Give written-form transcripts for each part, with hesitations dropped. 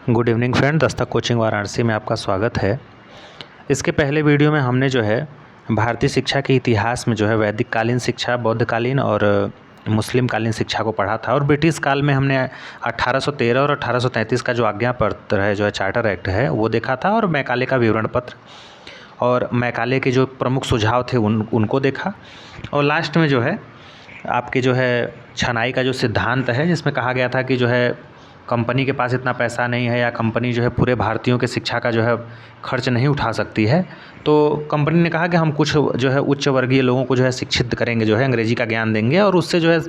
Good evening friend, Dastak coaching Varanasi में आपका स्वागत है। इसके पहले वीडियो में हमने जो है भारतीय शिक्षा के इतिहास में जो है वैदिक कालीन शिक्षा, बौद्ध कालीन और मुस्लिम कालीन शिक्षा को पढ़ा था। और ब्रिटिश काल में हमने 1813 और 1833 का जो आज्ञा पत्र है, जो है चार्टर एक्ट है, वो देखा था। और मैकाले का विवरण पत्र और मैकाले के जो प्रमुख सुझाव थे उनको देखा। और लास्ट में जो है आपके जो है छनाई का जो सिद्धांत है, जिसमें कहा गया था कि जो है कंपनी के पास इतना पैसा नहीं है या कंपनी जो है पूरे भारतीयों के शिक्षा का जो है खर्च नहीं उठा सकती है, तो कंपनी ने कहा कि हम कुछ जो है उच्च वर्गीय लोगों को जो है शिक्षित करेंगे, जो है अंग्रेजी का ज्ञान देंगे और उससे जो है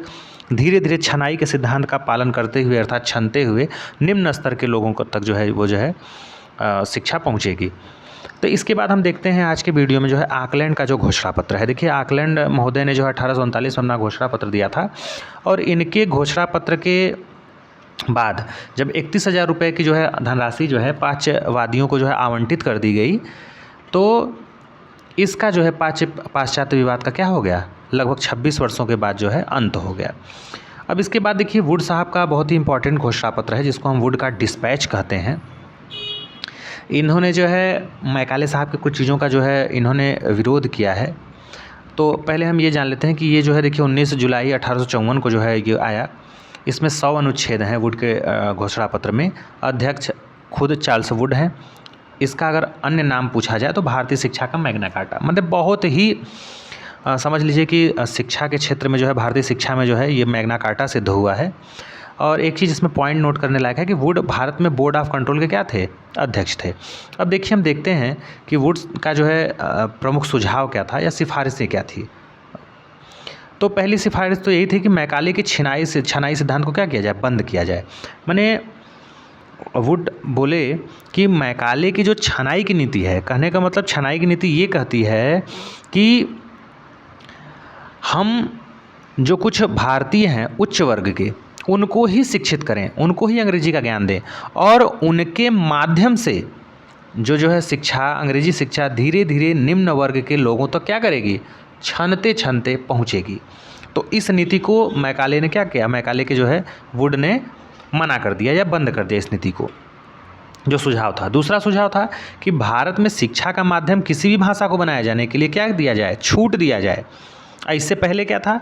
धीरे धीरे छनाई के सिद्धांत का पालन करते हुए अर्थात छनते हुए निम्न स्तर के लोगों को तक जो है वो जो है शिक्षा पहुँचेगी। तो इसके बाद हम देखते हैं आज के वीडियो में जो है आकलैंड का जो घोषणा पत्र है। देखिए, आकलैंड महोदय ने जो है 1839 में अपना घोषणा पत्र दिया था और इनके घोषणा पत्र के बाद जब 31,000 रुपये की जो है धनराशि जो है 5 वादियों को जो है आवंटित कर दी गई, तो इसका जो है पाश्चात्य विवाद का क्या हो गया, लगभग 26 वर्षों के बाद जो है अंत हो गया। अब इसके बाद देखिए वुड साहब का बहुत ही इंपॉर्टेंट घोषणा पत्र है, जिसको हम वुड का डिस्पैच कहते हैं। इन्होंने जो है मैकाले साहब की कुछ चीज़ों का जो है इन्होंने विरोध किया है। तो पहले हम ये जान लेते हैं कि ये जो है देखिए 19 जुलाई 1854 को जो है ये आया। इसमें 100 अनुच्छेद हैं वुड के घोषणा पत्र में। अध्यक्ष खुद चार्ल्स वुड हैं। इसका अगर अन्य नाम पूछा जाए तो भारतीय शिक्षा का मैग्ना कार्टा, मतलब बहुत ही समझ लीजिए कि शिक्षा के क्षेत्र में जो है भारतीय शिक्षा में जो है ये मैग्ना कार्टा सिद्ध हुआ है। और एक चीज़ इसमें पॉइंट नोट करने लायक है कि वुड भारत में बोर्ड ऑफ कंट्रोल के क्या थे, अध्यक्ष थे। अब देखिए हम देखते हैं कि वुड का जो है प्रमुख सुझाव क्या था या सिफारिशें क्या थी। तो पहली सिफारिश तो यही थी कि मैकाले की छनाई सिद्धांत को क्या किया जाए, बंद किया जाए। माने वुड बोले कि मैकाले की जो छनाई की नीति है, कहने का मतलब छनाई की नीति ये कहती है कि हम जो कुछ भारतीय हैं उच्च वर्ग के, उनको ही शिक्षित करें, उनको ही अंग्रेजी का ज्ञान दें और उनके माध्यम से जो है शिक्षा, अंग्रेजी शिक्षा धीरे धीरे निम्न वर्ग के लोगों तक क्या करेगी, छनते छनते पहुँचेगी। तो इस नीति को मैकाले ने क्या किया, मैकाले के जो है वुड ने मना कर दिया या बंद कर दिया इस नीति को। जो सुझाव था, दूसरा सुझाव था कि भारत में शिक्षा का माध्यम किसी भी भाषा को बनाए जाने के लिए क्या दिया जाए, छूट दिया जाए। इससे पहले क्या था,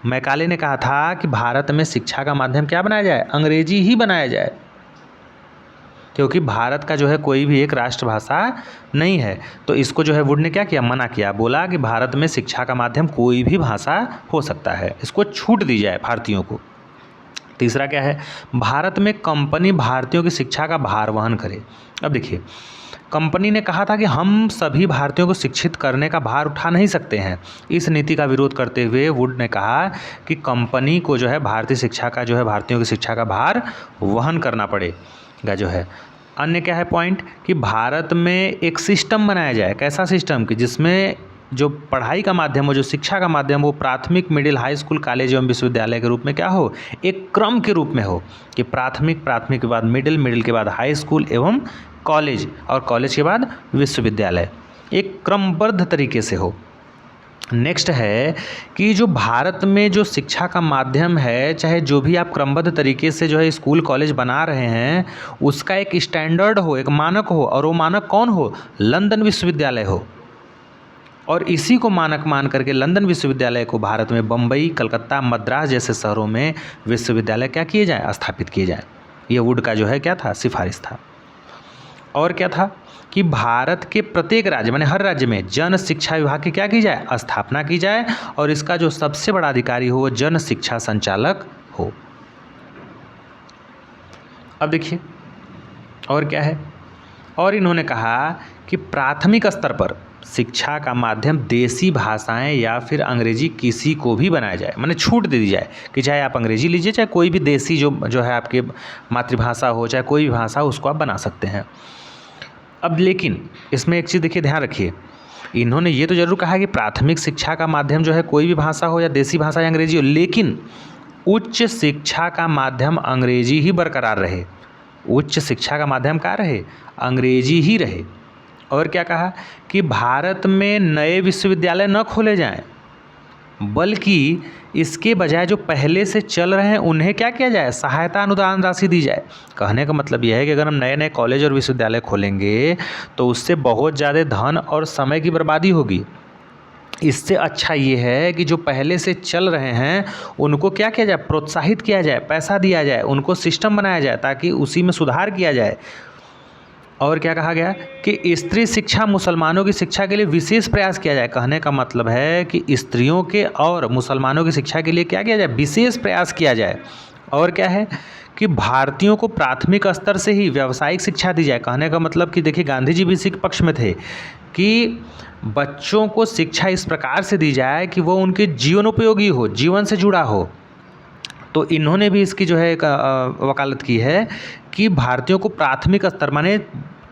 मैकाले ने कहा था कि भारत में शिक्षा का माध्यम क्या बनाया जाए, अंग्रेजी ही बनाया जाए, क्योंकि भारत का जो है कोई भी एक राष्ट्रभाषा नहीं है। तो इसको जो है वुड ने क्या किया, मना किया, बोला कि भारत में शिक्षा का माध्यम कोई भी भाषा हो सकता है, इसको छूट दी जाए भारतीयों को। तीसरा क्या है, भारत में कंपनी भारतीयों की शिक्षा का भार वहन करे। अब देखिए, कंपनी ने कहा था कि हम सभी भारतीयों को शिक्षित करने का भार उठा नहीं सकते हैं। इस नीति का विरोध करते हुए वुड ने कहा कि कंपनी को जो है भारतीय शिक्षा का जो है भारतीयों की शिक्षा का भार वहन करना पड़ेगा। जो है अन्य क्या है पॉइंट, कि भारत में एक सिस्टम बनाया जाए। कैसा सिस्टम, कि जिसमें जो पढ़ाई का माध्यम हो, जो शिक्षा का माध्यम हो, प्राथमिक, मिडिल, हाई स्कूल, कॉलेज एवं विश्वविद्यालय के रूप में क्या हो, एक क्रम के रूप में हो कि प्राथमिक के बाद मिडिल, मिडिल के बाद हाई स्कूल एवं कॉलेज और कॉलेज के बाद विश्वविद्यालय, एक क्रमबद्ध तरीके से हो। नेक्स्ट है कि जो भारत में जो शिक्षा का माध्यम है, चाहे जो भी आप क्रमबद्ध तरीके से जो है स्कूल कॉलेज बना रहे हैं, उसका एक स्टैंडर्ड हो, एक मानक हो, और वो मानक कौन हो, लंदन विश्वविद्यालय हो। और इसी को मानक मान करके लंदन विश्वविद्यालय को भारत में बम्बई, कलकत्ता, मद्रास जैसे शहरों में विश्वविद्यालय क्या किए जाएँ, स्थापित किए जाएँ। ये वुड का जो है क्या था, सिफारिश था। और क्या था कि भारत के प्रत्येक राज्य, माने हर राज्य में जन शिक्षा विभाग की क्या की जाए, स्थापना की जाए और इसका जो सबसे बड़ा अधिकारी हो वो जन शिक्षा संचालक हो। अब देखिए और क्या है, और इन्होंने कहा कि प्राथमिक स्तर पर शिक्षा का माध्यम देसी भाषाएं या फिर अंग्रेजी किसी को भी बनाया जाए, माने छूट दे दी जाए कि चाहे आप अंग्रेजी लीजिए, चाहे कोई भी देसी जो है आपके मातृभाषा हो, चाहे कोई भी भाषा, उसको आप बना सकते हैं। अब लेकिन इसमें एक चीज़ देखिए, ध्यान रखिए, इन्होंने ये तो जरूर कहा कि प्राथमिक शिक्षा का माध्यम जो है कोई भी भाषा हो या देसी भाषा या अंग्रेजी हो, लेकिन उच्च शिक्षा का माध्यम अंग्रेजी ही बरकरार रहे। उच्च शिक्षा का माध्यम क्या रहे, अंग्रेजी ही रहे। और क्या कहा कि भारत में नए विश्वविद्यालय न खोले जाएं, बल्कि इसके बजाय जो पहले से चल रहे हैं उन्हें क्या किया जाए, सहायता अनुदान राशि दी जाए। कहने का मतलब यह है कि अगर हम नए नए कॉलेज और विश्वविद्यालय खोलेंगे तो उससे बहुत ज़्यादा धन और समय की बर्बादी होगी। इससे अच्छा ये है कि जो पहले से चल रहे हैं उनको क्या किया जाए, प्रोत्साहित किया जाए, पैसा दिया जाए, उनको सिस्टम बनाया जाए ताकि उसी में सुधार किया जाए। और क्या कहा गया कि स्त्री शिक्षा, मुसलमानों की शिक्षा के लिए विशेष प्रयास किया जाए। कहने का मतलब है कि स्त्रियों के और मुसलमानों की शिक्षा के लिए क्या किया जाए, विशेष प्रयास किया जाए। और क्या है कि भारतीयों को प्राथमिक स्तर से ही व्यावसायिक शिक्षा दी जाए। कहने का मतलब कि देखिए गांधी जी भी इसी के पक्ष में थे कि बच्चों को शिक्षा इस प्रकार से दी जाए कि वो उनके जीवन उपयोगी हो, जीवन से जुड़ा हो। तो इन्होंने भी इसकी जो है एक वकालत की है कि भारतीयों को प्राथमिक स्तर माने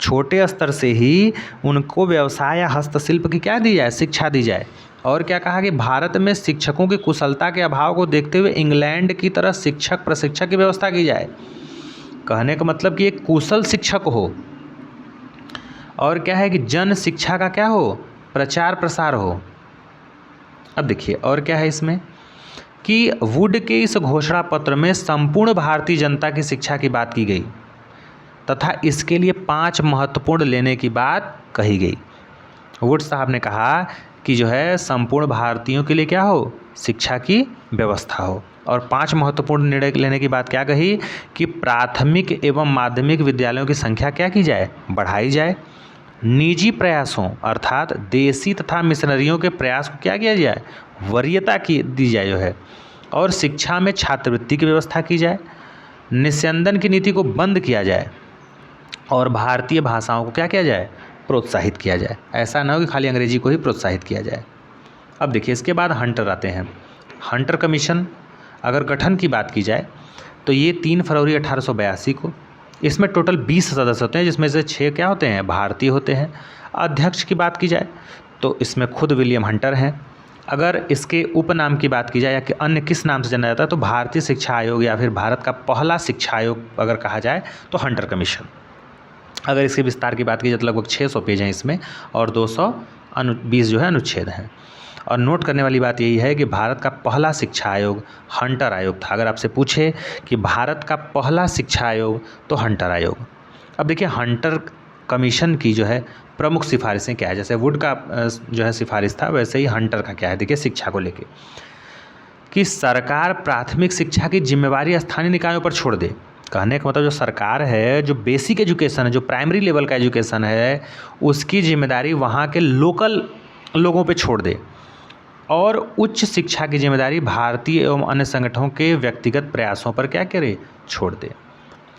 छोटे स्तर से ही उनको व्यवसाय या हस्तशिल्प की क्या दी जाए, शिक्षा दी जाए। और क्या कहा कि भारत में शिक्षकों की कुशलता के अभाव को देखते हुए इंग्लैंड की तरह शिक्षक प्रशिक्षक की व्यवस्था की जाए। कहने का मतलब कि एक कुशल शिक्षक हो। और क्या है कि जन शिक्षा का क्या हो, प्रचार प्रसार हो। अब देखिए और क्या है इसमें कि वुड के इस घोषणा पत्र में संपूर्ण भारतीय जनता की शिक्षा की बात की गई तथा इसके लिए 5 महत्वपूर्ण लेने की बात कही गई। वुड साहब ने कहा कि जो है संपूर्ण भारतीयों के लिए क्या हो, शिक्षा की व्यवस्था हो। और 5 महत्वपूर्ण निर्णय लेने की बात क्या कही कि प्राथमिक एवं माध्यमिक विद्यालयों की संख्या क्या की जाए, बढ़ाई जाए। निजी प्रयासों अर्थात देसी तथा मिशनरियों के प्रयास को क्या किया जाए, वरीयता की दी जाए जो है। और शिक्षा में छात्रवृत्ति की व्यवस्था की जाए। निस्यंदन की नीति को बंद किया जाए और भारतीय भाषाओं को क्या किया जाए, प्रोत्साहित किया जाए। ऐसा ना हो कि खाली अंग्रेजी को ही प्रोत्साहित किया जाए। अब देखिए इसके बाद हंटर आते हैं। हंटर कमीशन अगर गठन की बात की जाए तो ये 3 फरवरी 1882 को, इसमें टोटल 20 सदस्य होते हैं जिसमें से 6 क्या होते हैं, भारतीय होते हैं। अध्यक्ष की बात की जाए तो इसमें खुद विलियम हंटर हैं। अगर इसके उपनाम की बात की जाए या कि अन्य किस नाम से जाना जाता है तो भारतीय शिक्षा आयोग या फिर भारत का पहला शिक्षा आयोग अगर कहा जाए तो हंटर कमीशन। अगर इसके विस्तार की बात की जाए तो लगभग 600 पेज हैं इसमें और 220 जो है अनुच्छेद हैं। और नोट करने वाली बात यही है कि भारत का पहला शिक्षा आयोग हंटर आयोग था। अगर आपसे पूछे कि भारत का पहला शिक्षा आयोग तो हंटर आयोग। अब देखिए हंटर कमीशन की जो है प्रमुख सिफारिशें क्या है, जैसे वुड का जो है सिफारिश था वैसे ही हंटर का क्या है, देखिए शिक्षा को लेके कि सरकार प्राथमिक शिक्षा की जिम्मेवारी स्थानीय निकायों पर छोड़ दे। कहने का मतलब जो सरकार है, जो बेसिक एजुकेशन है, जो प्राइमरी लेवल का एजुकेशन है, उसकी जिम्मेदारी वहाँ के लोकल लोगों पे छोड़ दे और उच्च शिक्षा की जिम्मेदारी भारतीय एवं अन्य संगठनों के व्यक्तिगत प्रयासों पर क्या करे, छोड़ दे।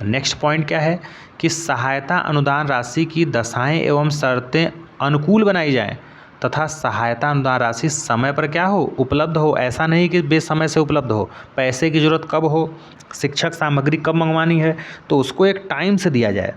नेक्स्ट पॉइंट क्या है कि सहायता अनुदान राशि की दशाएं एवं शर्तें अनुकूल बनाई जाएं तथा सहायता अनुदान राशि समय पर क्या हो, उपलब्ध हो। ऐसा नहीं कि बेसमय से उपलब्ध हो। पैसे की ज़रूरत कब हो, शिक्षक सामग्री कब मंगवानी है तो उसको एक टाइम से दिया जाए।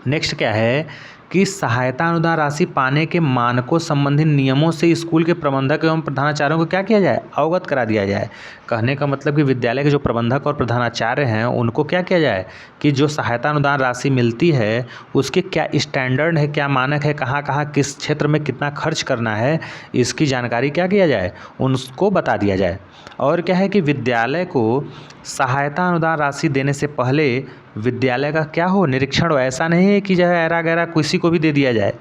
नेक्स्ट क्या है कि सहायता अनुदान राशि पाने के मानकों संबंधी नियमों से स्कूल के प्रबंधक एवं प्रधानाचार्यों को क्या किया जाए, अवगत करा दिया जाए। कहने का मतलब कि विद्यालय के जो प्रबंधक और प्रधानाचार्य हैं उनको क्या किया जाए कि जो सहायता अनुदान राशि मिलती है उसके क्या स्टैंडर्ड है, क्या मानक है, कहाँ कहाँ किस क्षेत्र में कितना खर्च करना है, इसकी जानकारी क्या किया जाए, उनको बता दिया जाए। और क्या है कि विद्यालय को सहायता अनुदान राशि देने से पहले विद्यालय का क्या हो, निरीक्षण हो। ऐसा नहीं है कि जो है ऐरा गैरा किसी को भी दे दिया जाए।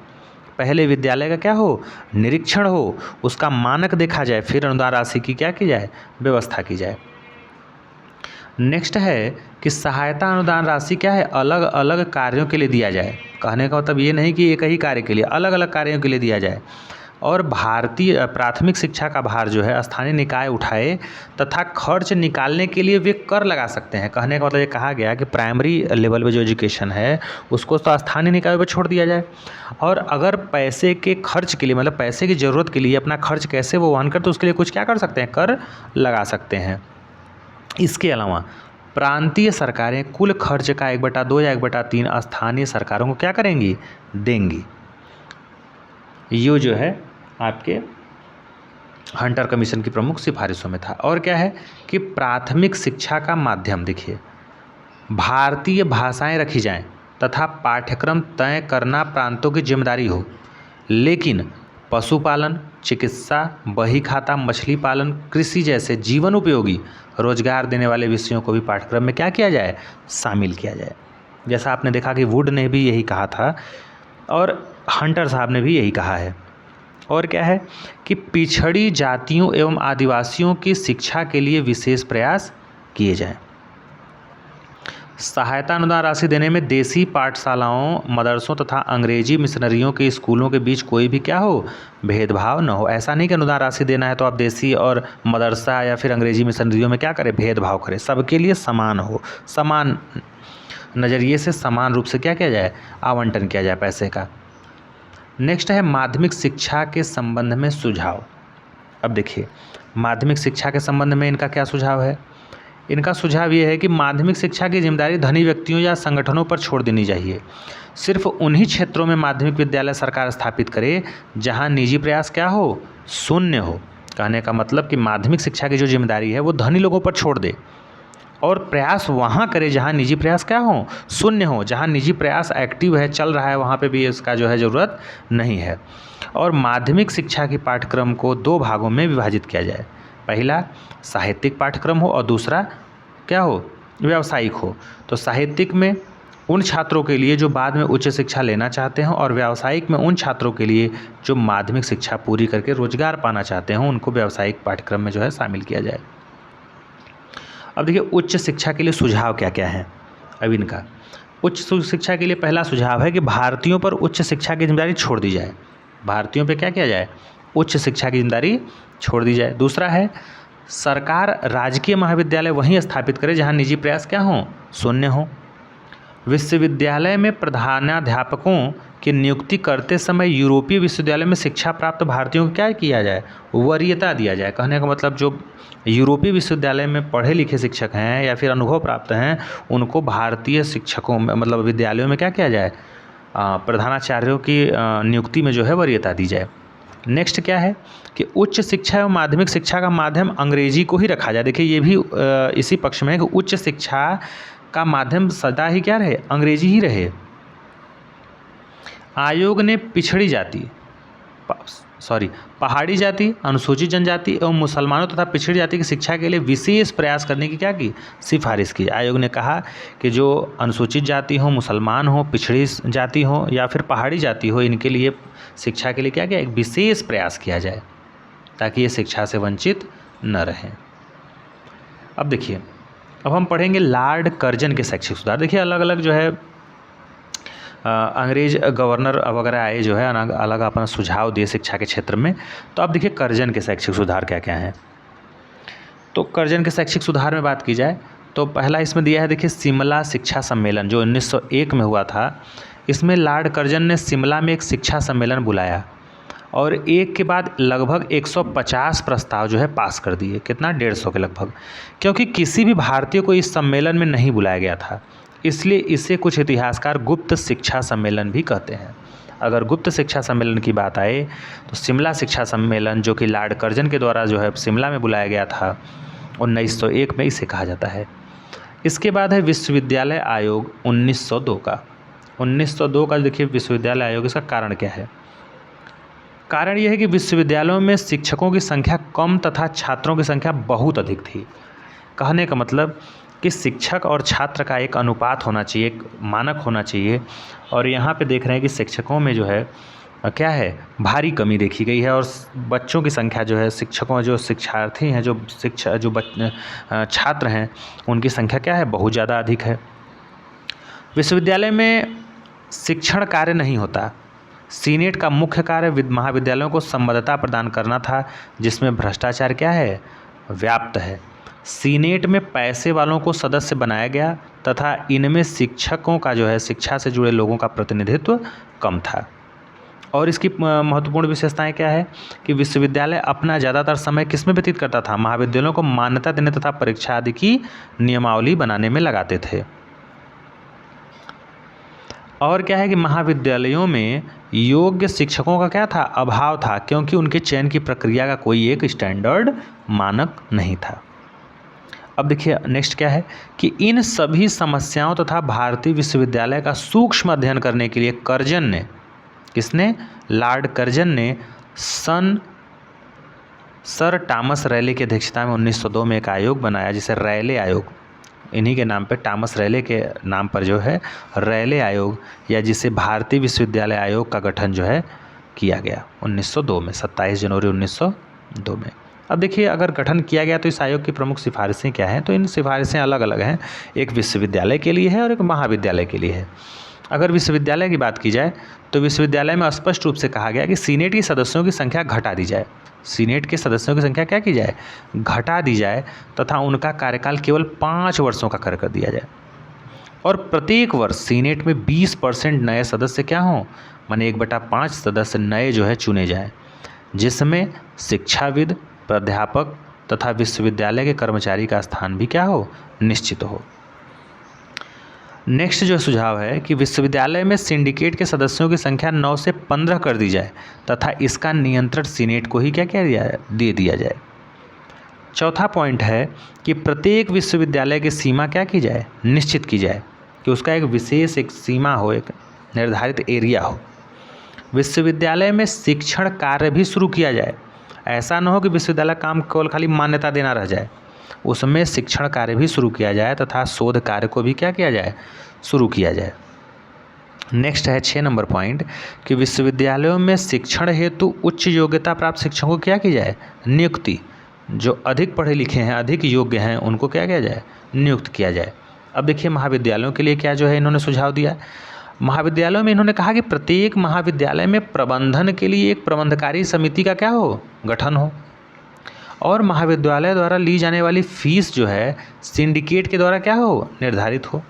पहले विद्यालय का क्या हो, निरीक्षण हो, उसका मानक देखा जाए, फिर अनुदान राशि की क्या की जाए, व्यवस्था की जाए। नेक्स्ट है कि सहायता अनुदान राशि क्या है, अलग अलग कार्यों के लिए दिया जाए। कहने का मतलब ये नहीं कि एक ही कार्य के लिए, अलग अलग कार्यों के लिए दिया जाए। और भारतीय प्राथमिक शिक्षा का भार जो है स्थानीय निकाय उठाए तथा खर्च निकालने के लिए वे कर लगा सकते हैं। कहने का मतलब ये कहा गया कि प्राइमरी लेवल पे जो एजुकेशन है उसको तो स्थानीय निकायों पर छोड़ दिया जाए और अगर पैसे के खर्च के लिए मतलब पैसे की ज़रूरत के लिए अपना खर्च कैसे वो वहन कर, तो उसके लिए कुछ क्या कर सकते हैं, कर लगा सकते हैं। इसके अलावा प्रांतीय सरकारें कुल खर्च का 1/2 या 1/3 स्थानीय सरकारों को क्या करेंगी, देंगी। ये जो है आपके हंटर कमीशन की प्रमुख सिफारिशों में था। और क्या है कि प्राथमिक शिक्षा का माध्यम देखिए भारतीय भाषाएं रखी जाएं तथा पाठ्यक्रम तय करना प्रांतों की जिम्मेदारी हो, लेकिन पशुपालन, चिकित्सा, बही खाता, मछली पालन, कृषि जैसे जीवन उपयोगी रोजगार देने वाले विषयों को भी पाठ्यक्रम में क्या किया जाए, शामिल किया जाए। जैसा आपने देखा कि वुड ने भी यही कहा था और हंटर साहब ने भी यही कहा है। और क्या है कि पिछड़ी जातियों एवं आदिवासियों की शिक्षा के लिए विशेष प्रयास किए जाएं। सहायता अनुदान राशि देने में देसी पाठशालाओं, मदरसों तथा अंग्रेजी मिशनरियों के स्कूलों के बीच कोई भी क्या हो, भेदभाव न हो। ऐसा नहीं कि अनुदान राशि देना है तो आप देसी और मदरसा या फिर अंग्रेजी मिशनरियों में क्या करें, भेदभाव करें। सबके लिए समान हो, समान नज़रिए से समान रूप से क्या किया जाए, आवंटन किया जाए पैसे का। नेक्स्ट है माध्यमिक शिक्षा के संबंध में सुझाव। अब देखिए माध्यमिक शिक्षा के संबंध में इनका क्या सुझाव है। इनका सुझाव ये है कि माध्यमिक शिक्षा की जिम्मेदारी धनी व्यक्तियों या संगठनों पर छोड़ देनी चाहिए। सिर्फ उन्हीं क्षेत्रों में माध्यमिक विद्यालय सरकार स्थापित करे जहां निजी प्रयास क्या हो, शून्य हो। कहने का मतलब कि माध्यमिक शिक्षा की जो जिम्मेदारी है वो धनी लोगों पर छोड़ दे और प्रयास वहाँ करे जहाँ निजी प्रयास क्या हो, शून्य हो। जहाँ निजी प्रयास एक्टिव है, चल रहा है, वहाँ पे भी इसका जो है ज़रूरत नहीं है। और माध्यमिक शिक्षा की पाठ्यक्रम को 2 भागों में विभाजित किया जाए। पहला साहित्यिक पाठ्यक्रम हो और दूसरा क्या हो, व्यावसायिक हो। तो साहित्यिक में उन छात्रों के लिए जो बाद में उच्च शिक्षा लेना चाहते हैं और व्यावसायिक में उन छात्रों के लिए जो माध्यमिक शिक्षा पूरी करके रोजगार पाना चाहते हैं, उनको व्यावसायिक पाठ्यक्रम में जो है शामिल किया जाए। अब देखिए उच्च शिक्षा के लिए सुझाव क्या क्या है। अब इनका उच्च शिक्षा के लिए पहला सुझाव है कि भारतीयों पर उच्च शिक्षा की जिम्मेदारी छोड़ दी जाए। भारतीयों पे क्या किया जाए, उच्च शिक्षा की जिम्मेदारी छोड़ दी जाए। दूसरा है सरकार राजकीय महाविद्यालय वहीं स्थापित करे जहां निजी प्रयास क्या हों, शून्य हो। विश्वविद्यालय में प्रधानाध्यापकों की नियुक्ति करते समय यूरोपीय विश्वविद्यालय में शिक्षा प्राप्त भारतीयों को क्या किया जाए, वरीयता दिया जाए। कहने का मतलब जो यूरोपीय विश्वविद्यालय में पढ़े लिखे शिक्षक हैं या फिर अनुभव प्राप्त हैं, उनको भारतीय शिक्षकों में मतलब विद्यालयों में क्या किया जाए, प्रधानाचार्यों की नियुक्ति में जो है वरीयता दी जाए। नेक्स्ट क्या है कि उच्च शिक्षा एवं माध्यमिक शिक्षा का माध्यम अंग्रेजी को ही रखा जाए। देखिए ये भी इसी पक्ष में है कि उच्च शिक्षा का माध्यम सदा ही क्या रहे, अंग्रेजी ही रहे। आयोग ने पिछड़ी जाति पहाड़ी जाति, अनुसूचित जनजाति एवं मुसलमानों तथा पिछड़ी जाति की शिक्षा के लिए विशेष प्रयास करने की क्या की, सिफारिश की। आयोग ने कहा कि जो अनुसूचित जाति हो, मुसलमान हो, पिछड़ी जाति हो या फिर पहाड़ी जाति हो, इनके लिए शिक्षा के लिए क्या किया, एक विशेष प्रयास किया जाए ताकि ये शिक्षा से वंचित न रहें। अब देखिए अब हम पढ़ेंगे लॉर्ड कर्जन के शैक्षिक सुधार। देखिए अलग अलग जो है अंग्रेज गवर्नर वगैरह आए जो है अलग अपना सुझाव दिए शिक्षा के क्षेत्र में। तो अब देखिए कर्जन के शैक्षिक सुधार क्या क्या हैं। तो कर्जन के शैक्षिक सुधार में बात की जाए तो पहला इसमें दिया है, देखिए शिमला शिक्षा सम्मेलन जो 1901 में हुआ था। इसमें लॉर्ड कर्जन ने शिमला में एक शिक्षा सम्मेलन बुलाया और एक के बाद लगभग 150 प्रस्ताव जो है पास कर दिए। कितना, 150 के लगभग। क्योंकि किसी भी भारतीय को इस सम्मेलन में नहीं बुलाया गया था, इसलिए इसे कुछ इतिहासकार गुप्त शिक्षा सम्मेलन भी कहते हैं। अगर गुप्त शिक्षा सम्मेलन की बात आए तो शिमला शिक्षा सम्मेलन जो कि लॉर्ड कर्जन के द्वारा जो है शिमला में बुलाया गया था 1901 में, इसे कहा जाता है। इसके बाद है विश्वविद्यालय आयोग 1902 का। 1902 का देखिए विश्वविद्यालय आयोग, इसका कारण क्या है। कारण यह है कि विश्वविद्यालयों में शिक्षकों की संख्या कम तथा छात्रों की संख्या बहुत अधिक थी। कहने का मतलब कि शिक्षक और छात्र का एक अनुपात होना चाहिए, एक मानक होना चाहिए। और यहाँ पे देख रहे हैं कि शिक्षकों में जो है क्या है, भारी कमी देखी गई है और बच्चों की संख्या जो है, शिक्षकों जो शिक्षार्थी हैं, छात्र हैं, उनकी संख्या क्या है, बहुत ज़्यादा अधिक है। विश्वविद्यालय में शिक्षण कार्य नहीं होता। सीनेट का मुख्य कार्य महाविद्यालयों को संबद्धता प्रदान करना था, जिसमें भ्रष्टाचार क्या है, व्याप्त है। सीनेट में पैसे वालों को सदस्य बनाया गया तथा इनमें शिक्षकों का जो है शिक्षा से जुड़े लोगों का प्रतिनिधित्व कम था। और इसकी महत्वपूर्ण विशेषताएं क्या है कि विश्वविद्यालय अपना ज़्यादातर समय किस में व्यतीत करता था, महाविद्यालयों को मान्यता देने तथा परीक्षा आदि की नियमावली बनाने में लगाते थे। और क्या है कि महाविद्यालयों में योग्य शिक्षकों का क्या था, अभाव था, क्योंकि उनके चयन की प्रक्रिया का कोई एक स्टैंडर्ड मानक नहीं था। अब देखिए नेक्स्ट क्या है कि इन सभी समस्याओं तथा भारतीय विश्वविद्यालय का सूक्ष्म अध्ययन करने के लिए कर्जन ने, किसने, लॉर्ड कर्जन ने सर टॉमस रैले की अध्यक्षता में 1902 में एक आयोग बनाया जिसे रैले आयोग, इन्हीं के नाम पे, टॉमस रैले के नाम पर जो है रैले आयोग, या जिसे भारतीय विश्वविद्यालय आयोग का गठन जो है किया गया 1902 में, 27 जनवरी 1902 में। अब देखिए, अगर गठन किया गया तो इस आयोग की प्रमुख सिफारिशें क्या हैं? तो इन सिफारिशें अलग अलग हैं, एक विश्वविद्यालय के लिए है और एक महाविद्यालय के लिए है। अगर विश्वविद्यालय की बात की जाए तो विश्वविद्यालय में स्पष्ट रूप से कहा गया कि सीनेट के सदस्यों की संख्या घटा दी जाए। सीनेट के सदस्यों की संख्या क्या की जाए? घटा दी जाए, तथा उनका कार्यकाल केवल 5 वर्षों का कर दिया जाए। और प्रत्येक वर्ष सीनेट में 20% नए सदस्य क्या हों, माने 1/5 सदस्य नए जो है चुने जाएं, जिसमें शिक्षाविद, प्राध्यापक तथा विश्वविद्यालय के कर्मचारी का स्थान भी क्या हो, निश्चित हो। नेक्स्ट जो सुझाव है कि विश्वविद्यालय में सिंडिकेट के सदस्यों की संख्या 9 से 15 कर दी जाए तथा इसका नियंत्रण सीनेट को ही क्या दे दिया जाए। चौथा पॉइंट है कि प्रत्येक विश्वविद्यालय की सीमा क्या की जाए, निश्चित की जाए, कि उसका एक विशेष एक सीमा हो, एक निर्धारित एरिया हो। विश्वविद्यालय में शिक्षण कार्य भी शुरू किया जाए। ऐसा न हो कि विश्वविद्यालय काम केवल खाली मान्यता देना रह जाए, उसमें शिक्षण कार्य भी शुरू किया जाए तथा शोध कार्य को भी क्या किया जाए, शुरू किया जाए। नेक्स्ट है 6 नंबर पॉइंट कि विश्वविद्यालयों में शिक्षण हेतु उच्च योग्यता प्राप्त शिक्षकों को क्या की जाए, नियुक्ति, जो अधिक पढ़े लिखे हैं, अधिक योग्य हैं, उनको क्या किया जाए, नियुक्त किया जाए। अब देखिए महाविद्यालयों के लिए क्या जो है इन्होंने सुझाव दिया। महाविद्यालयों में इन्होंने कहा कि प्रत्येक महाविद्यालय में प्रबंधन के लिए एक प्रबंधकारी समिति का क्या हो, गठन हो, और महाविद्यालय द्वारा ली जाने वाली फीस जो है सिंडिकेट के द्वारा क्या हो, निर्धारित हो।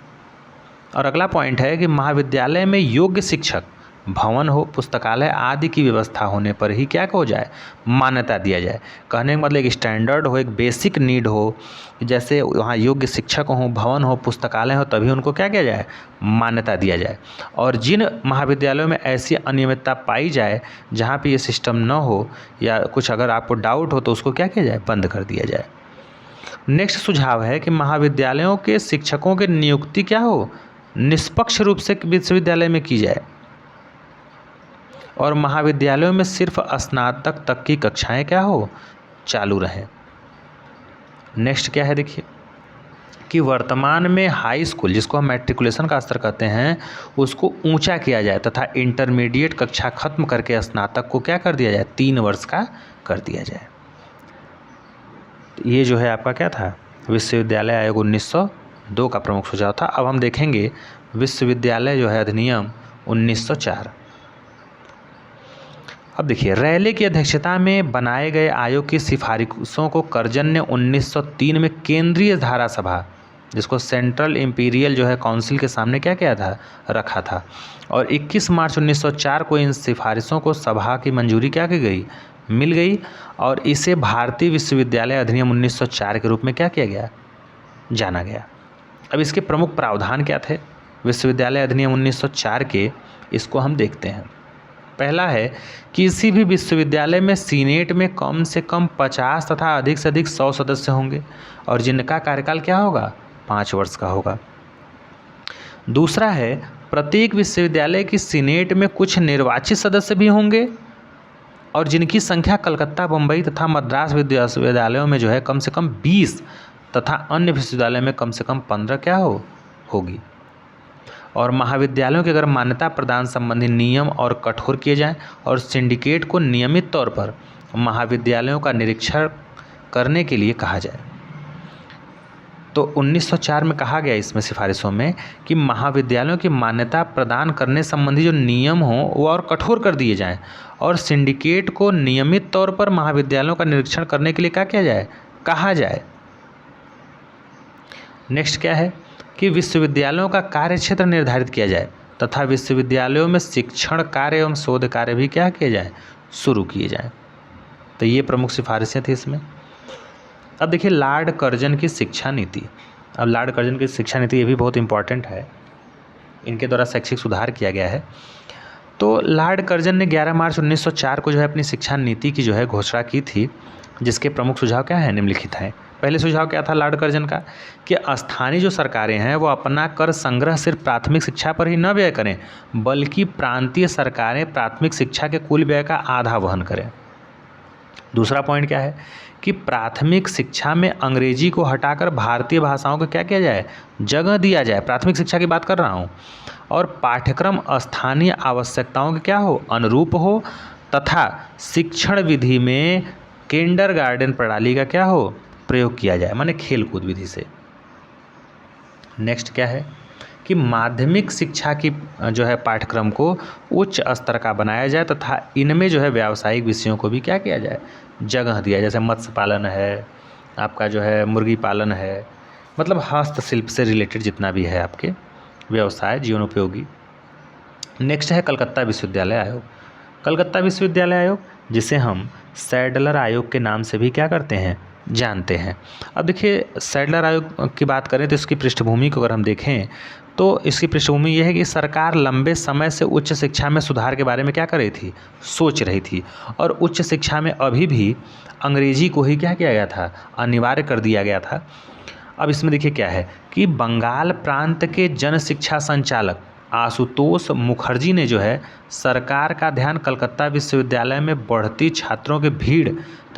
और अगला पॉइंट है कि महाविद्यालय में योग्य शिक्षक, भवन हो, पुस्तकालय आदि की व्यवस्था होने पर ही क्या हो जाए, मान्यता दिया जाए। कहने का मतलब एक स्टैंडर्ड हो, एक बेसिक नीड हो, जैसे वहाँ योग्य शिक्षक हो, भवन हो, पुस्तकालय हो, तभी उनको क्या किया जाए, मान्यता दिया जाए। और जिन महाविद्यालयों में ऐसी अनियमितता पाई जाए जहाँ पे ये सिस्टम न हो, या कुछ अगर आपको डाउट हो तो उसको क्या किया जाए, बंद कर दिया जाए। नेक्स्ट सुझाव है कि महाविद्यालयों के शिक्षकों की नियुक्ति क्या हो, निष्पक्ष रूप से विश्वविद्यालय में की जाए, और महाविद्यालयों में सिर्फ स्नातक तक की कक्षाएं क्या हो, चालू रहें। नेक्स्ट क्या है देखिए कि वर्तमान में हाई स्कूल, जिसको हम मैट्रिकुलेशन का स्तर कहते हैं, उसको ऊंचा किया जाए तथा इंटरमीडिएट कक्षा खत्म करके स्नातक को क्या कर दिया जाए, 3 वर्ष का कर दिया जाए। ये जो है आपका क्या था, विश्वविद्यालय आयोग 1902 का प्रमुख सुझाव था। अब हम देखेंगे विश्वविद्यालय जो है अधिनियम 1904। अब देखिए, रैले की अध्यक्षता में बनाए गए आयोग की सिफारिशों को कर्जन ने 1903 में केंद्रीय धारा सभा, जिसको सेंट्रल इंपीरियल जो है काउंसिल के सामने क्या किया था, रखा था, और 21 मार्च 1904 को इन सिफारिशों को सभा की मंजूरी क्या की गई, मिल गई, और इसे भारतीय विश्वविद्यालय अधिनियम 1904 के रूप में क्या किया गया, जाना गया। अब इसके प्रमुख प्रावधान क्या थे विश्वविद्यालय अधिनियम 1904 के, इसको हम देखते हैं। पहला है कि किसी भी विश्वविद्यालय में सीनेट में कम से कम 50 तथा अधिक से अधिक 100 सदस्य होंगे, और जिनका कार्यकाल क्या होगा, 5 वर्ष का होगा। दूसरा है, प्रत्येक विश्वविद्यालय की सीनेट में कुछ निर्वाचित सदस्य भी होंगे, और जिनकी संख्या कलकत्ता, बम्बई तथा मद्रास विश्वविद्यालयों में जो है कम से कम 20 तथा अन्य विश्वविद्यालय में कम से कम 15 क्या होगी। और महाविद्यालयों की अगर मान्यता प्रदान संबंधी नियम और कठोर किए जाएं, और सिंडिकेट को नियमित तौर पर महाविद्यालयों का निरीक्षण करने के लिए कहा जाए। तो 1904 में कहा गया इसमें सिफारिशों में कि महाविद्यालयों की मान्यता प्रदान करने संबंधी जो नियम हो वो और कठोर कर दिए जाएं, और सिंडिकेट को नियमित तौर पर महाविद्यालयों का निरीक्षण करने के लिए क्या किया जाए, कहा जाए। नेक्स्ट क्या है कि विश्वविद्यालयों का कार्य क्षेत्र निर्धारित किया जाए तथा विश्वविद्यालयों में शिक्षण कार्य एवं शोध कार्य भी क्या किए जाए, शुरू किए जाएं। तो ये प्रमुख सिफारिशें थी इसमें। अब देखिए लॉर्ड कर्जन की शिक्षा नीति। अब लॉर्ड कर्जन की शिक्षा नीति ये भी बहुत इंपॉर्टेंट है, इनके द्वारा शैक्षिक सुधार किया गया है। तो लॉर्ड कर्जन ने 11 मार्च 1904 को जो है अपनी शिक्षा नीति की जो है घोषणा की थी, जिसके प्रमुख सुझाव क्या है, निम्नलिखित हैं। पहले सुझाव क्या था लॉर्ड कर्जन का कि स्थानीय जो सरकारें हैं वो अपना कर संग्रह सिर्फ प्राथमिक शिक्षा पर ही न व्यय करें, बल्कि प्रांतीय सरकारें प्राथमिक शिक्षा के कुल व्यय का आधा वहन करें। दूसरा पॉइंट क्या है कि प्राथमिक शिक्षा में अंग्रेजी को हटाकर भारतीय भाषाओं को क्या किया जाए, जगह दिया जाए। प्राथमिक शिक्षा की बात कर रहा हूँ। और पाठ्यक्रम स्थानीय आवश्यकताओं के क्या हो, अनुरूप हो, तथा शिक्षण विधि में किंडरगार्टन प्रणाली का क्या हो, प्रयोग किया जाए, माने खेल कूद विधि से। नेक्स्ट क्या है कि माध्यमिक शिक्षा की जो है पाठ्यक्रम को उच्च स्तर का बनाया जाए तथा इनमें जो है व्यावसायिक विषयों को भी क्या किया जाए, जगह दिया, जैसे मत्स्य पालन है, आपका जो है मुर्गी पालन है, मतलब हस्तशिल्प से रिलेटेड जितना भी है आपके व्यवसाय जीवनोपयोगी। नेक्स्ट है कलकत्ता विश्वविद्यालय आयोग। कलकत्ता विश्वविद्यालय आयोग जिसे हम सैडलर आयोग के नाम से भी क्या करते हैं, जानते हैं। अब देखिए सैडलर आयोग की बात करें तो इसकी पृष्ठभूमि को अगर हम देखें तो इसकी पृष्ठभूमि यह है कि सरकार लंबे समय से उच्च शिक्षा में सुधार के बारे में क्या कर रही थी, सोच रही थी। और उच्च शिक्षा में अभी भी अंग्रेजी को ही क्या किया गया था, अनिवार्य कर दिया गया था। अब इसमें देखिए क्या है कि बंगाल प्रांत के जन शिक्षा संचालक आशुतोष मुखर्जी ने जो है सरकार का ध्यान कलकत्ता विश्वविद्यालय में बढ़ती छात्रों की भीड़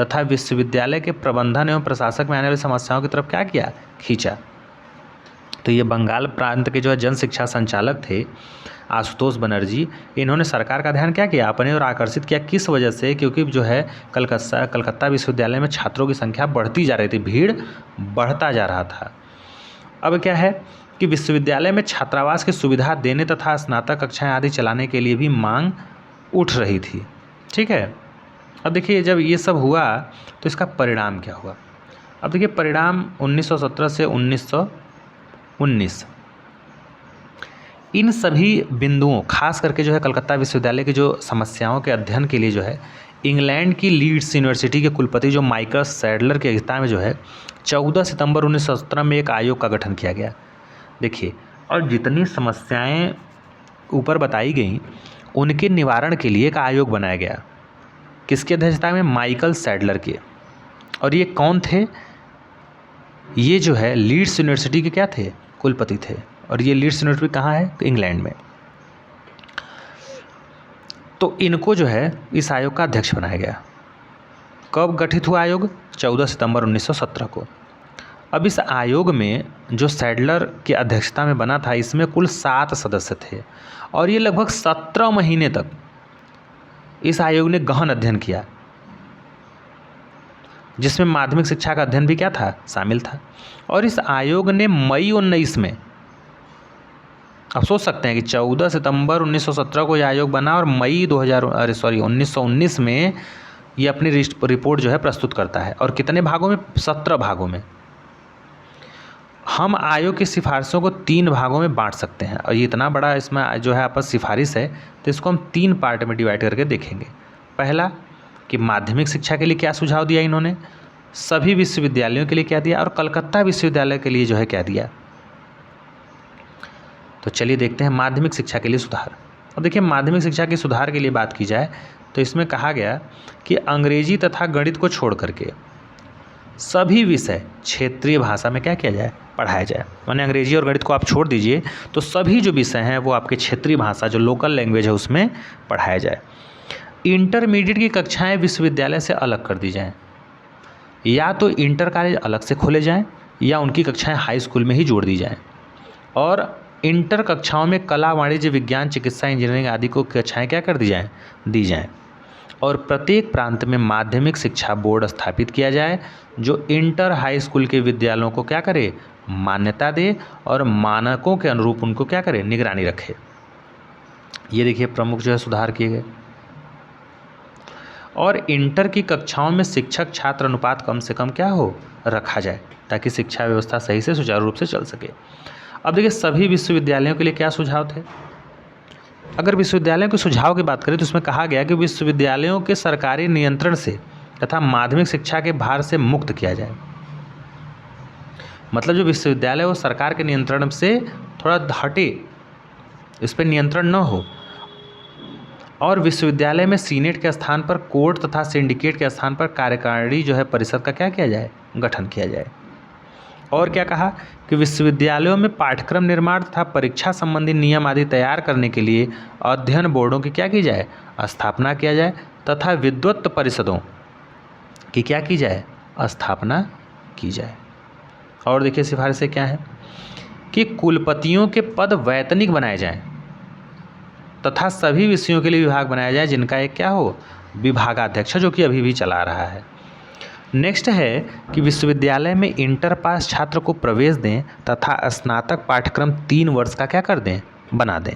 तथा विश्वविद्यालय के प्रबंधन एवं प्रशासक में आने वाली समस्याओं की तरफ क्या किया, खींचा। तो ये बंगाल प्रांत के जो है जन शिक्षा संचालक थे आशुतोष बनर्जी, इन्होंने सरकार का ध्यान क्या किया, अपने और आकर्षित किया। किस वजह से, क्योंकि जो है कलकत्ता विश्वविद्यालय में छात्रों की संख्या बढ़ती जा रही थी, भीड़ बढ़ता जा रहा था। अब क्या है कि विश्वविद्यालय में छात्रावास की सुविधा देने तथा स्नातक कक्षाएं आदि चलाने के लिए भी मांग उठ रही थी। ठीक है। अब देखिए जब ये सब हुआ तो इसका परिणाम क्या हुआ। अब देखिए परिणाम 1917 से 1919 इन सभी बिंदुओं, खास करके जो है कलकत्ता विश्वविद्यालय की जो समस्याओं के अध्ययन के लिए जो है इंग्लैंड की लीड्स यूनिवर्सिटी के कुलपति जो माइकल सैडलर की अध्यक्षता में जो है 14 सितंबर 1917 में एक आयोग का गठन किया गया। देखिए, और जितनी समस्याएं ऊपर बताई गई उनके निवारण के लिए एक आयोग बनाया गया। किसकी अध्यक्षता में, माइकल सैडलर के। और ये कौन थे, ये जो है लीड्स यूनिवर्सिटी के क्या थे, कुलपति थे। और ये लीड्स यूनिवर्सिटी कहाँ है, इंग्लैंड में। तो इनको जो है इस आयोग का अध्यक्ष बनाया गया। कब गठित हुआ आयोग, 14 सितंबर 1917 को। अब इस आयोग में जो सैडलर की अध्यक्षता में बना था, इसमें कुल 7 सदस्य थे और ये लगभग 17 महीने तक इस आयोग ने गहन अध्ययन किया, जिसमें माध्यमिक शिक्षा का अध्ययन भी क्या था, शामिल था। और इस आयोग ने मई 19 में, आप सोच सकते हैं कि 14 सितंबर 1917 को यह आयोग बना और मई 1919 में ये अपनी रिपोर्ट जो है प्रस्तुत करता है। और कितने भागों में, 17 भागों में। हम आयोग की सिफारिशों को 3 भागों में बांट सकते हैं और ये इतना बड़ा इसमें जो है आपस सिफारिश है तो इसको हम 3 पार्ट में डिवाइड करके देखेंगे। पहला कि माध्यमिक शिक्षा के लिए क्या सुझाव दिया इन्होंने, सभी विश्वविद्यालयों के लिए क्या दिया और कलकत्ता विश्वविद्यालय के लिए जो है क्या दिया। तो चलिए देखते हैं माध्यमिक शिक्षा के लिए सुधार। अब देखिए माध्यमिक शिक्षा के सुधार के लिए बात की जाए तो इसमें कहा गया कि अंग्रेजी तथा गणित को छोड़ करके सभी विषय क्षेत्रीय भाषा में क्या किया जाए, पढ़ाया जाए। माने अंग्रेजी और गणित को आप छोड़ दीजिए तो सभी जो विषय हैं वो आपके क्षेत्रीय भाषा जो लोकल लैंग्वेज है उसमें पढ़ाया जाए। इंटरमीडिएट की कक्षाएं विश्वविद्यालय से अलग कर दी जाएं, या तो इंटर कॉलेज अलग से खोले जाएं या उनकी कक्षाएं हाई स्कूल में ही जोड़ दी जाएं। और इंटर कक्षाओं में कला, वाणिज्य, विज्ञान, चिकित्सा, इंजीनियरिंग आदि को कक्षाएं क्या कर दी जाएं। और प्रत्येक प्रांत में माध्यमिक शिक्षा बोर्ड स्थापित किया जाए जो इंटर हाई स्कूल के विद्यालयों को क्या करे, मान्यता दे और मानकों के अनुरूप उनको क्या करे, निगरानी रखे। ये देखिए प्रमुख जो है सुधार किए गए। और इंटर की कक्षाओं में शिक्षक छात्र अनुपात कम से कम क्या हो, रखा जाए ताकि शिक्षा व्यवस्था सही से सुचारू रूप से चल सके। अब देखिए सभी विश्वविद्यालयों के लिए क्या सुझाव थे। अगर विश्वविद्यालयों के सुझाव की बात करें तो उसमें कहा गया कि विश्वविद्यालयों के सरकारी नियंत्रण से तथा माध्यमिक शिक्षा के भार से मुक्त किया जाए। मतलब जो विश्वविद्यालय वो सरकार के नियंत्रण से थोड़ा हटे, इस पर नियंत्रण न हो। और विश्वविद्यालय में सीनेट के स्थान पर कोर्ट तथा सिंडिकेट के स्थान पर कार्यकारिणी जो है परिषद का क्या किया जाए, गठन किया जाए। और क्या कहा कि विश्वविद्यालयों में पाठ्यक्रम निर्माण तथा परीक्षा संबंधी नियम आदि तैयार करने के लिए अध्ययन बोर्डों की क्या की जाए, स्थापना किया जाए तथा विद्वत परिषदों की क्या की जाए, स्थापना की जाए। और देखिए सिफारिशें क्या है कि कुलपतियों के पद वैतनिक बनाए जाएं तथा सभी विषयों के लिए विभाग बनाया जाए जिनका एक क्या हो, विभागाध्यक्ष, जो कि अभी भी चला रहा है। नेक्स्ट है कि विश्वविद्यालय में इंटर पास छात्र को प्रवेश दें तथा स्नातक पाठ्यक्रम 3 वर्ष का क्या कर दें, बना दें।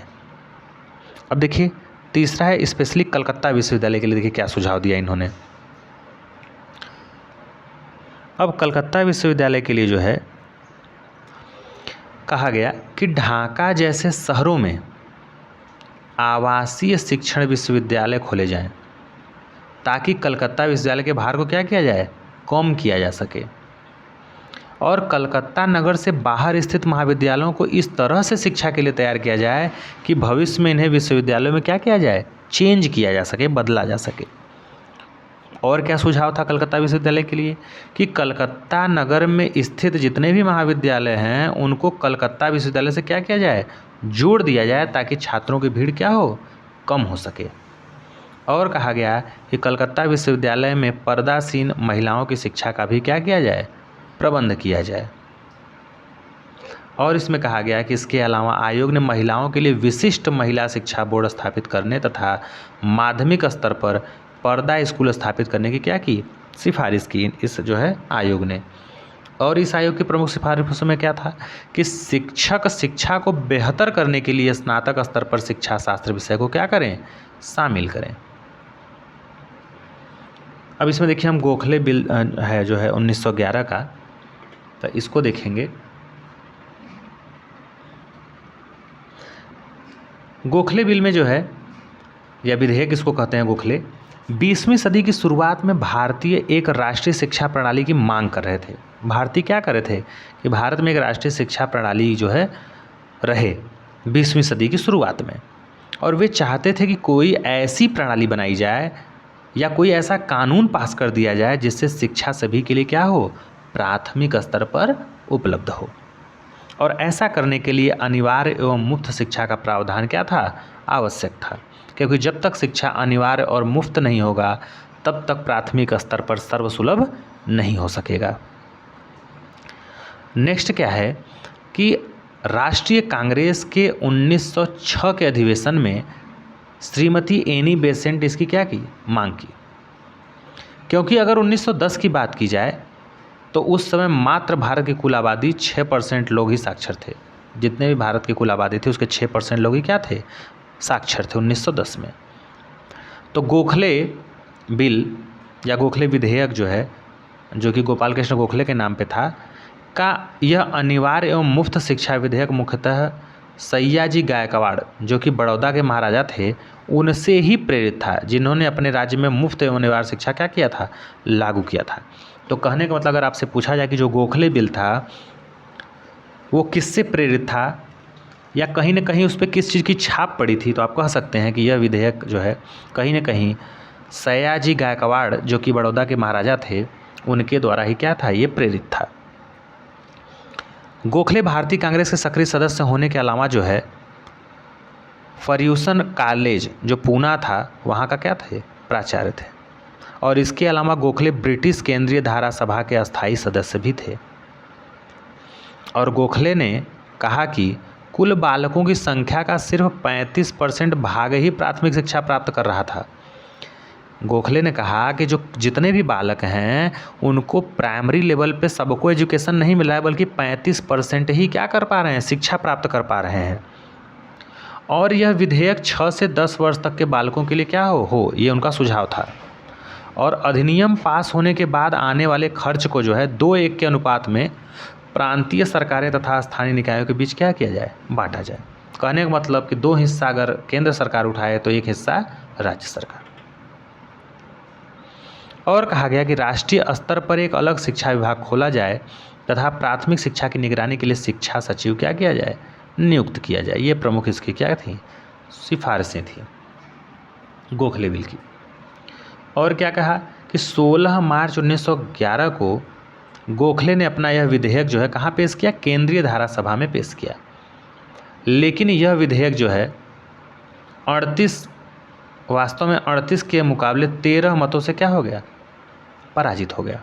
अब देखिए तीसरा है स्पेशली कलकत्ता विश्वविद्यालय के लिए, देखिए क्या सुझाव दिया इन्होंने। अब कलकत्ता विश्वविद्यालय के लिए जो है कहा गया कि ढाका जैसे शहरों में आवासीय शिक्षण विश्वविद्यालय खोले जाएं ताकि कलकत्ता विश्वविद्यालय के भार को क्या किया जाए, कम किया जा सके। और कलकत्ता नगर से बाहर स्थित महाविद्यालयों को इस तरह से शिक्षा के लिए तैयार किया जाए कि भविष्य में इन्हें विश्वविद्यालयों में क्या किया जाए, चेंज किया जा सके, बदला जा सके। और क्या सुझाव था कलकत्ता विश्वविद्यालय के लिए कि कलकत्ता नगर में स्थित जितने भी महाविद्यालय हैं उनको कलकत्ता विश्वविद्यालय से क्या किया जाए, जोड़ दिया जाए ताकि छात्रों की भीड़ क्या हो, कम हो सके। और कहा गया कि कलकत्ता विश्वविद्यालय में पर्दासीन महिलाओं की शिक्षा का भी क्या किया जाए, प्रबंध किया जाए। और इसमें कहा गया कि इसके अलावा आयोग ने महिलाओं के लिए विशिष्ट महिला शिक्षा बोर्ड स्थापित करने तथा माध्यमिक स्तर पर पर्दा स्कूल स्थापित करने की क्या की, सिफारिश की इस जो है आयोग ने। और इस आयोग की प्रमुख सिफारिशों में क्या था कि शिक्षक शिक्षा को बेहतर करने के लिए स्नातक स्तर पर शिक्षा शास्त्र विषय को क्या करें, शामिल करें। अब इसमें देखिए हम गोखले बिल है जो है 1911 का, तो इसको देखेंगे। गोखले बिल में जो है या विधेयक इसको कहते हैं गोखले, 20वीं सदी की शुरुआत में भारतीय एक राष्ट्रीय शिक्षा प्रणाली की मांग कर रहे थे। भारतीय क्या कर रहे थे कि भारत में एक राष्ट्रीय शिक्षा प्रणाली जो है रहे 20वीं सदी की शुरुआत में, और वे चाहते थे कि कोई ऐसी प्रणाली बनाई जाए या कोई ऐसा कानून पास कर दिया जाए जिससे शिक्षा सभी के लिए क्या हो, प्राथमिक स्तर पर उपलब्ध हो। और ऐसा करने के लिए अनिवार्य एवं मुफ्त शिक्षा का प्रावधान क्या था, आवश्यक था, क्योंकि जब तक शिक्षा अनिवार्य और मुफ्त नहीं होगा तब तक प्राथमिक स्तर पर सर्वसुलभ नहीं हो सकेगा। नेक्स्ट क्या है कि राष्ट्रीय कांग्रेस के 1906 के अधिवेशन में श्रीमती एनी बेसेंट इसकी क्या की, मांग की, क्योंकि अगर 1910 की बात की जाए तो उस समय मात्र भारत की कुल आबादी 6% लोग ही साक्षर थे। जितने भी भारत की कुल आबादी थी उसके 6% लोग ही क्या थे, साक्षर थे 1910 में। तो गोखले बिल या गोखले विधेयक जो है, जो कि गोपाल कृष्ण गोखले के नाम पे था, का यह अनिवार्य एवं मुफ्त शिक्षा विधेयक मुख्यतः सैयाजी गायकवाड़ जो कि बड़ौदा के महाराजा थे उनसे ही प्रेरित था, जिन्होंने अपने राज्य में मुफ्त एवं अनिवार्य शिक्षा क्या किया था, लागू किया था। तो कहने का मतलब अगर आपसे पूछा जाए कि जो गोखले बिल था वो किससे प्रेरित था या कहीं ना कहीं उस पर किस चीज़ की छाप पड़ी थी, तो आप कह सकते हैं कि यह विधेयक जो है कहीं ना कहीं सयाजी गायकवाड़ जो कि बड़ौदा के महाराजा थे उनके द्वारा ही क्या था, ये प्रेरित था। गोखले भारतीय कांग्रेस के सक्रिय सदस्य होने के अलावा जो है फर्ग्यूसन कॉलेज जो पूना था वहाँ का क्या थे, प्राचार्य थे। और इसके अलावा गोखले ब्रिटिश केंद्रीय धारा सभा के अस्थायी सदस्य भी थे। और गोखले ने कहा कि कुल बालकों की संख्या का सिर्फ 35% भाग ही प्राथमिक शिक्षा प्राप्त कर रहा था। गोखले ने कहा कि जो जितने भी बालक हैं उनको प्राइमरी लेवल पे सबको एजुकेशन नहीं मिला है, बल्कि 35% ही क्या कर पा रहे हैं, शिक्षा प्राप्त कर पा रहे हैं। और यह विधेयक 6 से 10 वर्ष तक के बालकों के लिए क्या हो ये उनका सुझाव था। और अधिनियम पास होने के बाद आने वाले खर्च को जो है 2:1 के अनुपात में प्रांतीय सरकारें तथा स्थानीय निकायों के बीच क्या किया जाए, बांटा जाए। कहने का मतलब कि 2 हिस्सा अगर केंद्र सरकार उठाए तो 1 हिस्सा राज्य सरकार। और कहा गया कि राष्ट्रीय स्तर पर एक अलग शिक्षा विभाग खोला जाए तथा प्राथमिक शिक्षा की निगरानी के लिए शिक्षा सचिव क्या किया जाए, नियुक्त किया जाए। ये प्रमुख इसकी क्या थी, सिफारिशें थी। गोखले बिल की। और क्या कहा कि 16 मार्च 1911 को गोखले ने अपना यह विधेयक जो है कहाँ पेश किया, केंद्रीय धारा सभा में पेश किया। लेकिन यह विधेयक जो है 38 वास्तव में 38 के मुकाबले 13 मतों से क्या हो गया, पराजित हो गया।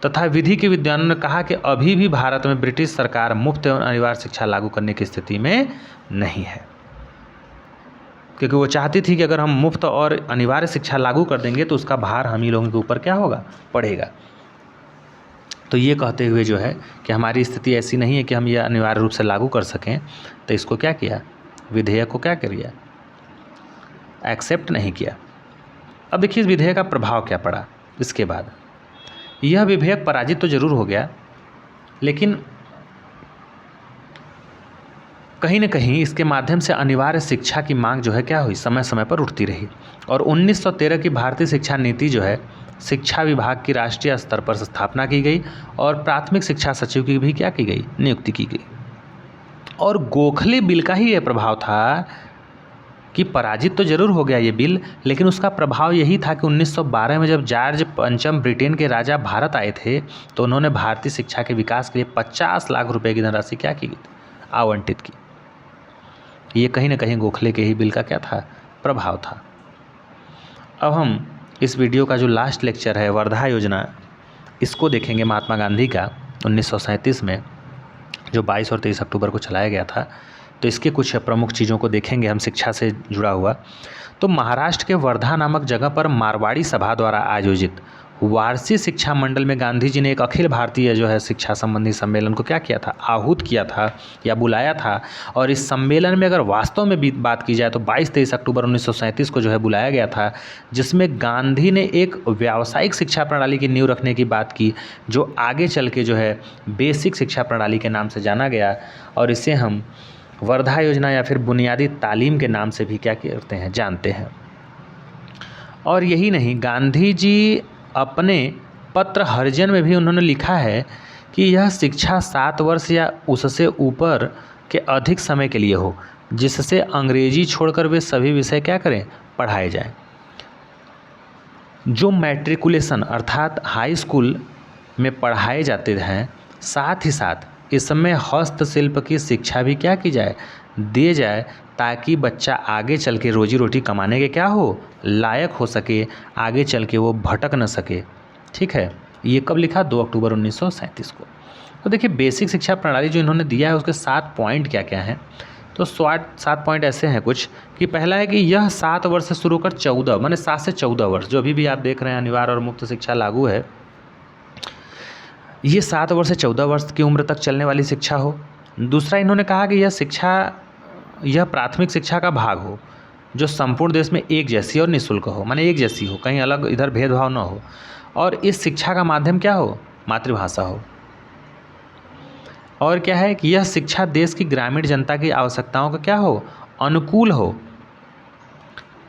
तथा विधि के विद्वानों ने कहा कि अभी भी भारत में ब्रिटिश सरकार मुफ्त एवं अनिवार्य शिक्षा लागू करने की स्थिति में नहीं है, क्योंकि वो चाहती थी कि अगर हम मुफ्त और अनिवार्य शिक्षा लागू कर देंगे तो उसका भार हम ही लोगों के ऊपर क्या होगा, पड़ेगा। तो ये कहते हुए जो है कि हमारी स्थिति ऐसी नहीं है कि हम ये अनिवार्य रूप से लागू कर सकें, तो इसको क्या किया, विधेयक को क्या किया, एक्सेप्ट नहीं किया। अब देखिए इस विधेयक का प्रभाव क्या पड़ा। इसके बाद यह विधेयक पराजित तो जरूर हो गया, लेकिन कहीं न कहीं इसके माध्यम से अनिवार्य शिक्षा की मांग जो है क्या हुई, समय समय पर उठती रही। और 1913 की भारतीय शिक्षा नीति जो है शिक्षा विभाग की राष्ट्रीय स्तर पर स्थापना की गई और प्राथमिक शिक्षा सचिव की भी क्या की गई, नियुक्ति की गई। और गोखले बिल का ही यह प्रभाव था कि पराजित तो जरूर हो गया ये बिल, लेकिन उसका प्रभाव यही था कि 1912 में जब जॉर्ज पंचम ब्रिटेन के राजा भारत आए थे तो उन्होंने भारतीय शिक्षा के विकास के लिए 50 लाख रुपए की धनराशि क्या की, आवंटित की। ये कहीं ना कहीं गोखले के ही बिल का क्या था, प्रभाव था। अब हम इस वीडियो का जो लास्ट लेक्चर है वर्धा योजना, इसको देखेंगे महात्मा गांधी का 1937 में जो 22 और 23 अक्टूबर को चलाया गया था। तो इसके कुछ प्रमुख चीज़ों को देखेंगे हम शिक्षा से जुड़ा हुआ। तो महाराष्ट्र के वर्धा नामक जगह पर मारवाड़ी सभा द्वारा आयोजित वार्षिक शिक्षा मंडल में गांधी जी ने एक अखिल भारतीय जो है शिक्षा संबंधी सम्मेलन को क्या किया था, आहूत किया था या बुलाया था। और इस सम्मेलन में अगर वास्तव में बात की जाए तो 22-23 अक्टूबर 1937 को जो है बुलाया गया था, जिसमें गांधी ने एक व्यावसायिक शिक्षा प्रणाली की नींव रखने की बात की, जो आगे चल के जो है बेसिक शिक्षा प्रणाली के नाम से जाना गया। और इसे हम वर्धा योजना या फिर बुनियादी तालीम के नाम से भी क्या करते हैं, जानते हैं। और यही नहीं, गांधी जी अपने पत्र हरिजन में भी उन्होंने लिखा है कि यह शिक्षा 7 वर्ष या उससे ऊपर के अधिक समय के लिए हो, जिससे अंग्रेजी छोड़कर वे सभी विषय क्या करें, पढ़ाए जाएं। जो मैट्रिकुलेशन अर्थात हाई स्कूल में पढ़ाए जाते हैं, साथ ही साथ इसमें हस्तशिल्प की शिक्षा भी क्या की जाए, दी जाए, ताकि बच्चा आगे चल के रोजी रोटी कमाने के क्या हो, लायक हो सके, आगे चल के वो भटक न सके। ठीक है, ये कब लिखा, 2 अक्टूबर 1937 को। तो देखिए बेसिक शिक्षा प्रणाली जो इन्होंने दिया है उसके 7 पॉइंट क्या क्या हैं। तो 7 पॉइंट ऐसे हैं कुछ कि पहला है कि यह 7 वर्ष से शुरू कर 14 माने 7 से 14 वर्ष जो अभी भी आप देख रहे हैं अनिवार्य और मुफ्त शिक्षा लागू है, ये 7 वर्ष से 14 वर्ष की उम्र तक चलने वाली शिक्षा हो। दूसरा इन्होंने कहा कि यह शिक्षा, यह प्राथमिक शिक्षा का भाग हो जो संपूर्ण देश में एक जैसी और निःशुल्क हो, माने एक जैसी हो, कहीं अलग इधर भेदभाव न हो। और इस शिक्षा का माध्यम क्या हो, मातृभाषा हो। और क्या है कि यह शिक्षा देश की ग्रामीण जनता की आवश्यकताओं का क्या हो, अनुकूल हो।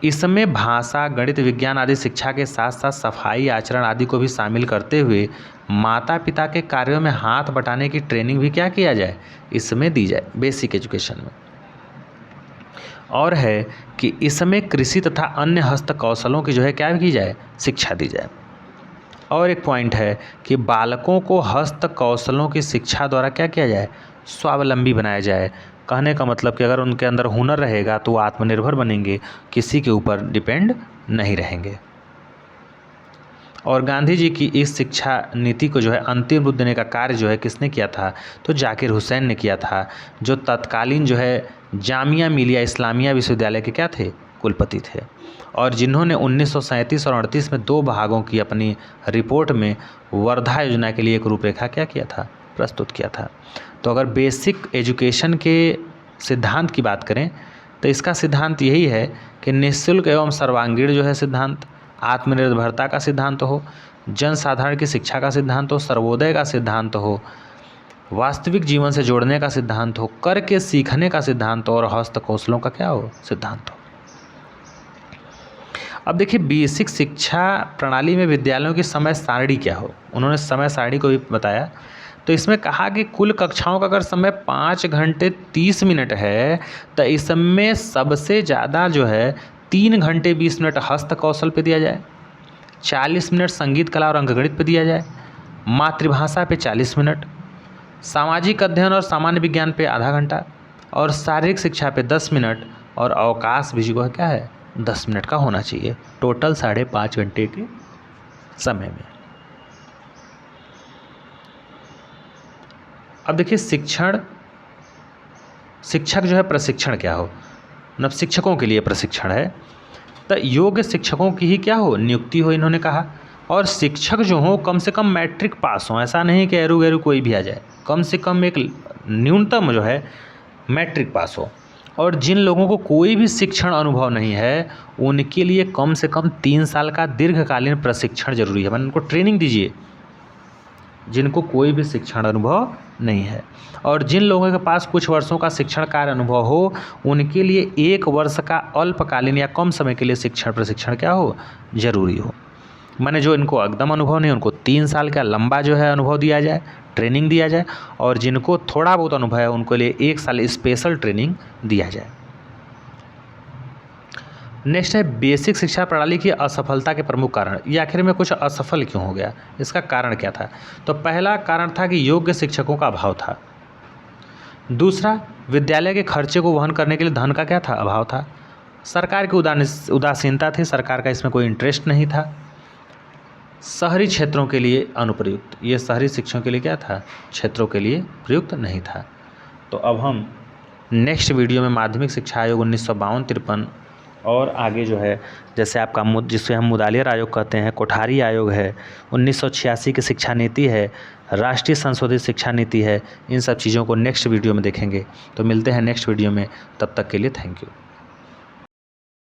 इसमें भाषा, गणित, विज्ञान आदि शिक्षा के साथ साथ सफाई, आचरण आदि को भी शामिल करते हुए माता पिता के कार्यों में हाथ बटाने की ट्रेनिंग भी क्या किया जाए, इसमें दी जाए, बेसिक एजुकेशन में। और है कि इसमें कृषि तथा अन्य हस्त कौशलों की जो है क्या की जाए, शिक्षा दी जाए। और एक पॉइंट है कि बालकों को हस्त कौशलों की शिक्षा द्वारा क्या किया जाए, स्वावलंबी बनाया जाए। कहने का मतलब कि अगर उनके अंदर हुनर रहेगा तो वो आत्मनिर्भर बनेंगे, किसी के ऊपर डिपेंड नहीं रहेंगे। और गांधी जी की इस शिक्षा नीति को जो है अंतिम रूप देने का कार्य जो है किसने किया था, तो जाकिर हुसैन ने किया था, जो तत्कालीन जो है जामिया मिलिया इस्लामिया विश्वविद्यालय के क्या थे, कुलपति थे। और जिन्होंने 1937 और 38 में 2 भागों की अपनी रिपोर्ट में वर्धा योजना के लिए एक रूपरेखा क्या किया था, प्रस्तुत किया था। तो अगर बेसिक एजुकेशन के सिद्धांत की बात करें तो इसका सिद्धांत यही है कि निःशुल्क एवं सर्वांगीण जो है सिद्धांत, आत्मनिर्भरता का सिद्धांत हो, जनसाधारण की शिक्षा का सिद्धांत हो, सर्वोदय का सिद्धांत हो, वास्तविक जीवन से जोड़ने का सिद्धांत हो, करके सीखने का सिद्धांत हो, और हस्त कौशलों का क्या हो, सिद्धांत हो। अब देखिए बेसिक शिक्षा प्रणाली में विद्यालयों की समय सारणी क्या हो, उन्होंने समय सारणी को भी बताया। तो इसमें कहा कि कुल कक्षाओं का अगर समय 5 घंटे 30 मिनट है तो इसमें सबसे ज़्यादा जो है 3 घंटे 20 मिनट हस्त कौशल पे दिया जाए, 40 मिनट संगीत कला और अंकगणित पे दिया जाए, मातृभाषा पे 40 मिनट, सामाजिक अध्ययन और सामान्य विज्ञान पे आधा घंटा और शारीरिक शिक्षा पे 10 मिनट और अवकाश भी जो है क्या है 10 मिनट का होना चाहिए, टोटल 5.5 घंटे के समय में। अब देखिए शिक्षक जो है प्रशिक्षण क्या हो, मतलब शिक्षकों के लिए प्रशिक्षण है, तो योग्य शिक्षकों की ही क्या हो नियुक्ति हो, इन्होंने कहा। और शिक्षक जो हो कम से कम मैट्रिक पास हो, ऐसा नहीं कि एरू गैरू कोई भी आ जाए, कम से कम एक न्यूनतम जो है मैट्रिक पास हो। और जिन लोगों को कोई भी शिक्षण अनुभव नहीं है उनके लिए कम से कम 3 साल का दीर्घकालीन प्रशिक्षण जरूरी है, मतलब उनको ट्रेनिंग दीजिए जिनको कोई भी शिक्षण अनुभव नहीं है। और जिन लोगों के पास कुछ वर्षों का शिक्षण कार्य अनुभव हो उनके लिए 1 वर्ष का अल्पकालीन या कम समय के लिए शिक्षण प्रशिक्षण क्या हो जरूरी हो। माने जो इनको एकदम अनुभव नहीं उनको 3 साल का लंबा जो है अनुभव दिया जाए, ट्रेनिंग दिया जाए, और जिनको थोड़ा बहुत अनुभव है उनके लिए 1 साल स्पेशल ट्रेनिंग दिया जाए। नेक्स्ट है बेसिक शिक्षा प्रणाली की असफलता के प्रमुख कारण, ये आखिर में कुछ असफल क्यों हो गया, इसका कारण क्या था। तो पहला कारण था कि योग्य शिक्षकों का अभाव था। दूसरा, विद्यालय के खर्चे को वहन करने के लिए धन का क्या था अभाव था। सरकार की उदासीनता थी, सरकार का इसमें कोई इंटरेस्ट नहीं था। शहरी क्षेत्रों के लिए अनुप्रयुक्त, ये शहरी शिक्षकों के लिए क्या था क्षेत्रों के लिए प्रयुक्त नहीं था। तो अब हम नेक्स्ट वीडियो में माध्यमिक शिक्षा आयोग 1952-53 और आगे जो है जैसे आपका जिसे हम मुदालियर आयोग कहते हैं, कोठारी आयोग है, 1986 की शिक्षा नीति है, राष्ट्रीय संशोधित शिक्षा नीति है, इन सब चीज़ों को नेक्स्ट वीडियो में देखेंगे। तो मिलते हैं नेक्स्ट वीडियो में, तब तक के लिए थैंक यू।